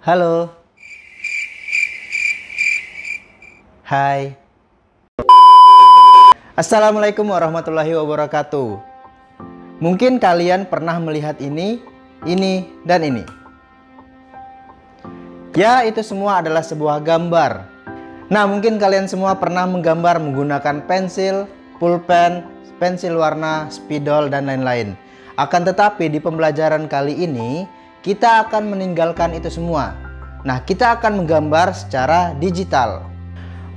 Halo. Hai. Assalamualaikum warahmatullahi wabarakatuh. Mungkin kalian pernah melihat ini, dan ini. Ya, itu semua adalah sebuah gambar. Nah, mungkin kalian semua pernah menggambar menggunakan pensil, pulpen, pensil warna, spidol, dan lain-lain. Akan tetapi di pembelajaran kali ini, kita akan meninggalkan itu semua. Nah, kita akan menggambar secara digital.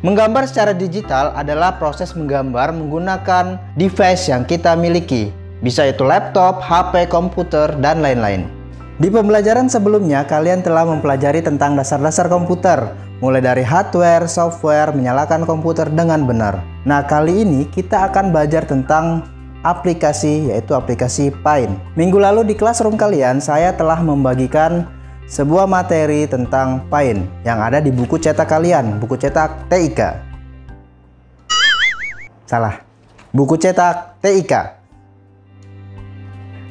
Menggambar secara digital adalah proses menggambar menggunakan device yang kita miliki. Bisa itu laptop, HP, komputer, dan lain-lain. Di pembelajaran sebelumnya, kalian telah mempelajari tentang dasar-dasar komputer. Mulai dari hardware, software, menyalakan komputer dengan benar. Nah, kali ini kita akan belajar tentang aplikasi, yaitu aplikasi Paint. Minggu lalu di classroom kalian, saya telah membagikan sebuah materi tentang Paint yang ada di buku cetak kalian, buku cetak TIK. Salah, buku cetak TIK.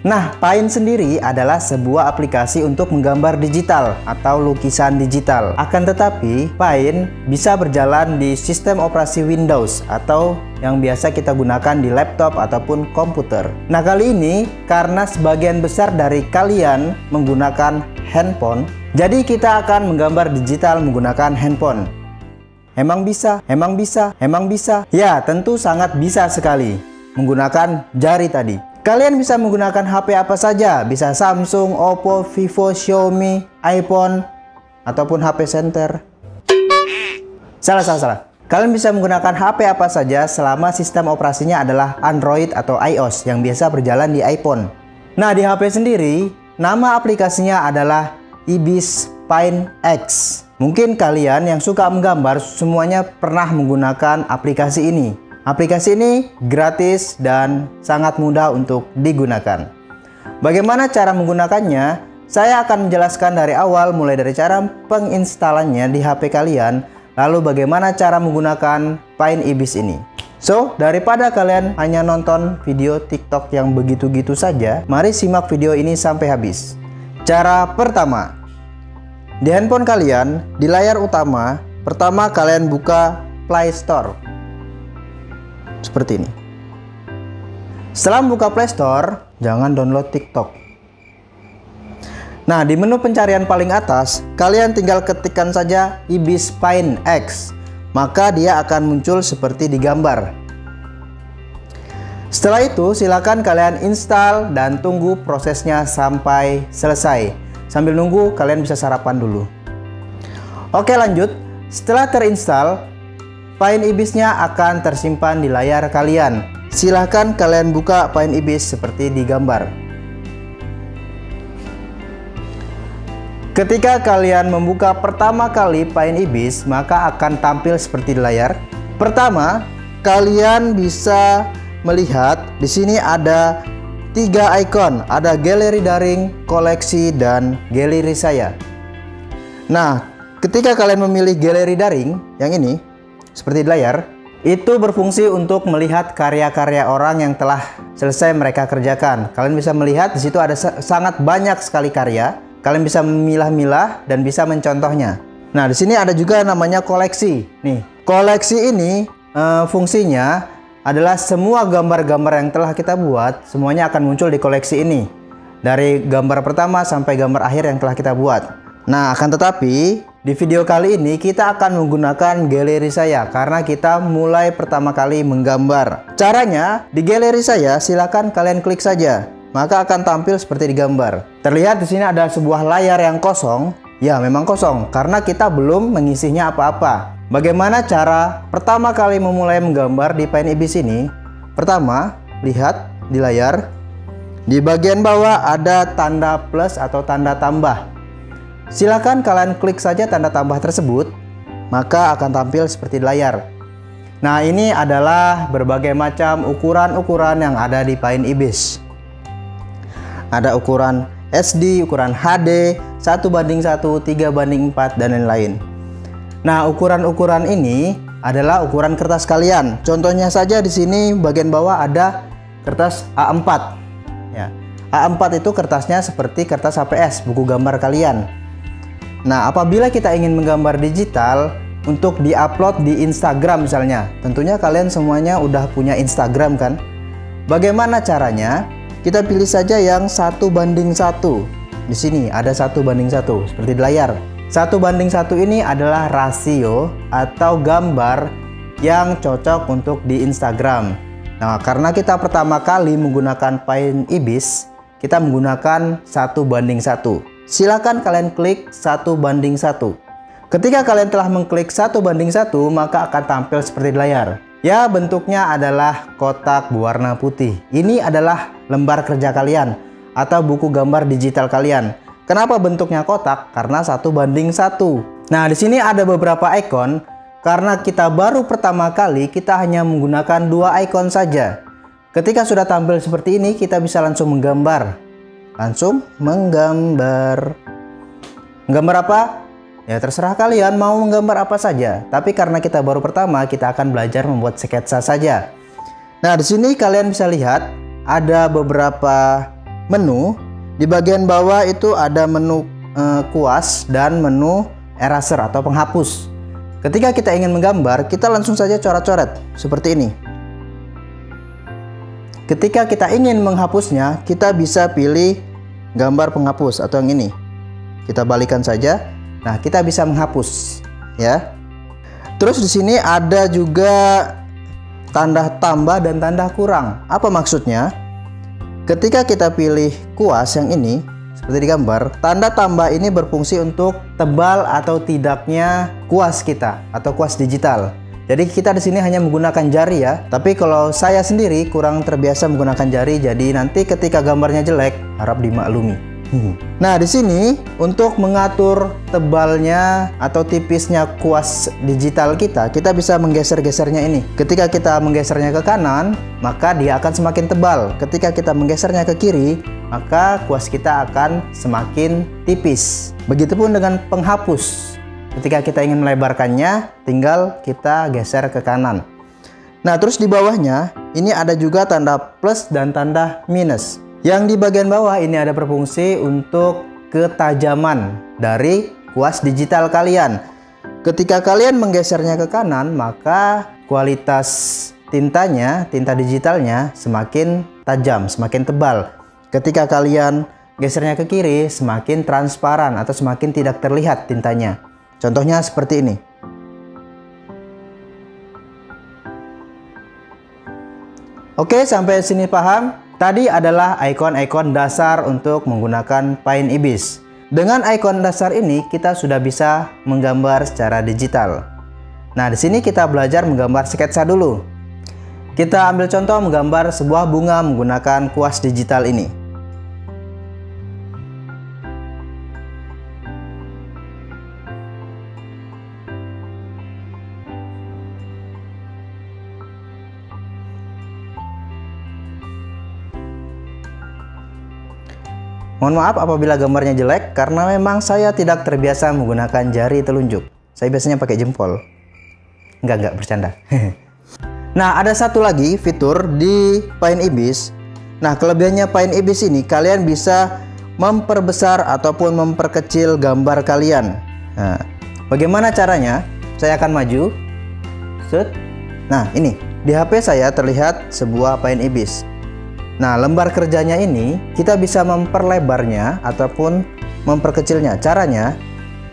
Nah, Paint sendiri adalah sebuah aplikasi untuk menggambar digital atau lukisan digital. Akan tetapi, Paint bisa berjalan di sistem operasi Windows atau yang biasa kita gunakan di laptop ataupun komputer. Nah, kali ini karena sebagian besar dari kalian menggunakan handphone, jadi kita akan menggambar digital menggunakan handphone. Emang bisa? Emang bisa? Emang bisa? Ya, tentu sangat bisa sekali menggunakan jari tadi. Kalian bisa menggunakan HP apa saja, bisa Samsung, Oppo, Vivo, Xiaomi, iPhone, ataupun HP Center. Salah. Kalian bisa menggunakan HP apa saja selama sistem operasinya adalah Android atau iOS yang biasa berjalan di iPhone. Nah, di HP sendiri, nama aplikasinya adalah Ibis Paint X. Mungkin kalian yang suka menggambar semuanya pernah menggunakan aplikasi ini. Aplikasi ini gratis dan sangat mudah untuk digunakan. Bagaimana cara menggunakannya? Saya akan menjelaskan dari awal, mulai dari cara penginstalannya di HP kalian, lalu bagaimana cara menggunakan Paint Ibis ini. So, daripada kalian hanya nonton video TikTok yang begitu-gitu saja, mari simak video ini sampai habis. Cara pertama, di handphone kalian, di layar utama, pertama kalian buka Play Store. Seperti ini. Setelah membuka Play Store, jangan download TikTok. Nah, di menu pencarian paling atas, kalian tinggal ketikkan saja Ibis Paint X. Maka dia akan muncul seperti di gambar. Setelah itu, silakan kalian install dan tunggu prosesnya sampai selesai. Sambil nunggu, kalian bisa sarapan dulu. Oke, lanjut. Setelah terinstall, Paint Ibisnya akan tersimpan di layar kalian. Silahkan kalian buka Paint Ibis seperti di gambar. Ketika kalian membuka pertama kali Paint Ibis, maka akan tampil seperti di layar. Pertama, kalian bisa melihat di sini ada 3 icon, ada galeri daring, koleksi, dan galeri saya. Nah, ketika kalian memilih galeri daring yang ini, seperti di layar, itu berfungsi untuk melihat karya-karya orang yang telah selesai mereka kerjakan. Kalian bisa melihat di situ ada sangat banyak sekali karya. Kalian bisa memilah-milah dan bisa mencontohnya. Nah, di sini ada juga namanya koleksi. Nih, koleksi ini fungsinya adalah semua gambar-gambar yang telah kita buat, semuanya akan muncul di koleksi ini. Dari gambar pertama sampai gambar akhir yang telah kita buat. Nah, akan tetapi di video kali ini kita akan menggunakan galeri saya karena kita mulai pertama kali menggambar. Caranya, di galeri saya silakan kalian klik saja, maka akan tampil seperti di gambar. Terlihat di sini ada sebuah layar yang kosong. Ya, memang kosong karena kita belum mengisinya apa-apa. Bagaimana cara pertama kali memulai menggambar di Paint Ibis ini? Pertama, lihat di layar. Di bagian bawah ada tanda plus atau tanda tambah. Silakan kalian klik saja tanda tambah tersebut, maka akan tampil seperti di layar. Nah, ini adalah berbagai macam ukuran-ukuran yang ada di Paint Ibis. Ada ukuran SD, ukuran HD, 1:1, 3:4, dan lain-lain. Nah, ukuran-ukuran ini adalah ukuran kertas kalian. Contohnya saja di sini bagian bawah ada kertas A4. Ya, A4 itu kertasnya seperti kertas HPS, buku gambar kalian. Nah, apabila kita ingin menggambar digital untuk diupload di Instagram misalnya, tentunya kalian semuanya udah punya Instagram kan? Bagaimana caranya? Kita pilih saja yang 1:1. Di sini ada 1:1 seperti di layar. 1:1 ini adalah rasio atau gambar yang cocok untuk di Instagram. Nah, karena kita pertama kali menggunakan Paint Ibis, kita menggunakan 1:1. Silakan kalian klik 1:1. Ketika kalian telah mengklik 1:1, maka akan tampil seperti di layar. Ya, bentuknya adalah kotak berwarna putih. Ini adalah lembar kerja kalian atau buku gambar digital kalian. Kenapa bentuknya kotak? Karena 1:1. Nah, di sini ada beberapa ikon. Karena kita baru pertama kali, kita hanya menggunakan 2 ikon saja. Ketika sudah tampil seperti ini, kita bisa langsung menggambar. Langsung menggambar. Menggambar apa? Ya terserah kalian mau menggambar apa saja. Tapi karena kita baru pertama, kita akan belajar membuat sketsa saja. Nah, di sini kalian bisa lihat ada beberapa menu. Di bagian bawah itu ada menu kuas dan menu eraser atau penghapus. Ketika kita ingin menggambar, kita langsung saja coret-coret seperti ini. Ketika kita ingin menghapusnya, kita bisa pilih gambar penghapus atau yang ini. Kita balikan saja. Nah, kita bisa menghapus ya. Terus di sini ada juga tanda tambah dan tanda kurang. Apa maksudnya? Ketika kita pilih kuas yang ini seperti digambar, tanda tambah ini berfungsi untuk tebal atau tidaknya kuas kita atau kuas digital. Jadi kita di sini hanya menggunakan jari ya. Tapi kalau saya sendiri kurang terbiasa menggunakan jari, jadi nanti ketika gambarnya jelek harap dimaklumi. Nah, di sini untuk mengatur tebalnya atau tipisnya kuas digital kita bisa menggeser-gesernya ini. Ketika kita menggesernya ke kanan, maka dia akan semakin tebal. Ketika kita menggesernya ke kiri, maka kuas kita akan semakin tipis. Begitupun dengan penghapus. Ketika kita ingin melebarkannya, tinggal kita geser ke kanan. Nah, terus di bawahnya ini ada juga tanda plus dan tanda minus. Yang di bagian bawah ini ada berfungsi untuk ketajaman dari kuas digital kalian. Ketika kalian menggesernya ke kanan, maka kualitas tintanya, tinta digitalnya semakin tajam, semakin tebal. Ketika kalian gesernya ke kiri, semakin transparan atau semakin tidak terlihat tintanya. Contohnya seperti ini. Oke, sampai sini paham? Tadi adalah ikon-ikon dasar untuk menggunakan Paint Ibis. Dengan ikon dasar ini kita sudah bisa menggambar secara digital. Nah, di sini kita belajar menggambar sketsa dulu. Kita ambil contoh menggambar sebuah bunga menggunakan kuas digital ini. Mohon maaf apabila gambarnya jelek, karena memang saya tidak terbiasa menggunakan jari telunjuk. Saya biasanya pakai jempol. Enggak, bercanda. Nah, ada satu lagi fitur di Paint Ibis. Nah, kelebihannya Paint Ibis ini, kalian bisa memperbesar ataupun memperkecil gambar kalian. Nah, bagaimana caranya? Saya akan maju. Set. Nah, ini. Di HP saya terlihat sebuah Paint Ibis. Nah, lembar kerjanya ini kita bisa memperlebarnya ataupun memperkecilnya. Caranya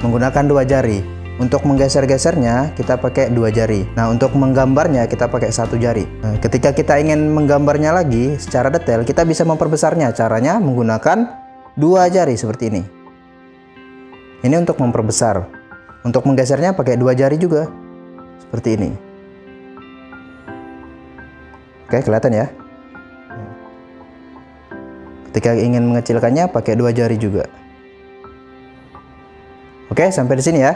menggunakan 2 jari. Untuk menggeser-gesernya kita pakai 2 jari. Nah, untuk menggambarnya kita pakai 1 jari. Nah, ketika kita ingin menggambarnya lagi secara detail, kita bisa memperbesarnya. Caranya menggunakan 2 jari seperti ini. Ini untuk memperbesar. Untuk menggesernya pakai 2 jari juga. Seperti ini. Oke, kelihatan ya? Ketika ingin mengecilkannya pakai 2 jari juga. Oke, sampai di sini ya.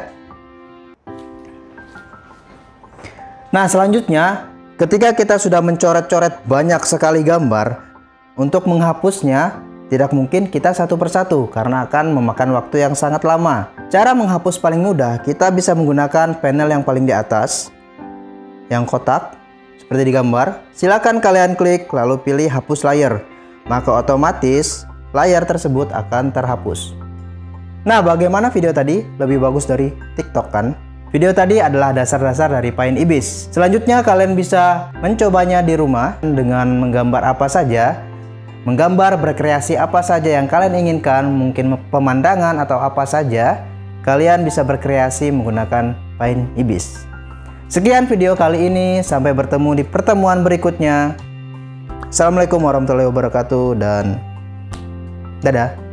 Nah, selanjutnya ketika kita sudah mencoret-coret banyak sekali gambar, untuk menghapusnya tidak mungkin kita satu persatu karena akan memakan waktu yang sangat lama. Cara menghapus paling mudah, kita bisa menggunakan panel yang paling di atas, yang kotak seperti digambar. Silakan kalian klik lalu pilih hapus layer. Maka otomatis layar tersebut akan terhapus. Nah, bagaimana video tadi? Lebih bagus dari TikTok kan? Video tadi adalah dasar-dasar dari Paint Ibis. Selanjutnya kalian bisa mencobanya di rumah dengan menggambar apa saja. Menggambar, berkreasi apa saja yang kalian inginkan, mungkin pemandangan atau apa saja. Kalian bisa berkreasi menggunakan Paint Ibis. Sekian video kali ini, sampai bertemu di pertemuan berikutnya. Assalamualaikum warahmatullahi wabarakatuh dan dadah.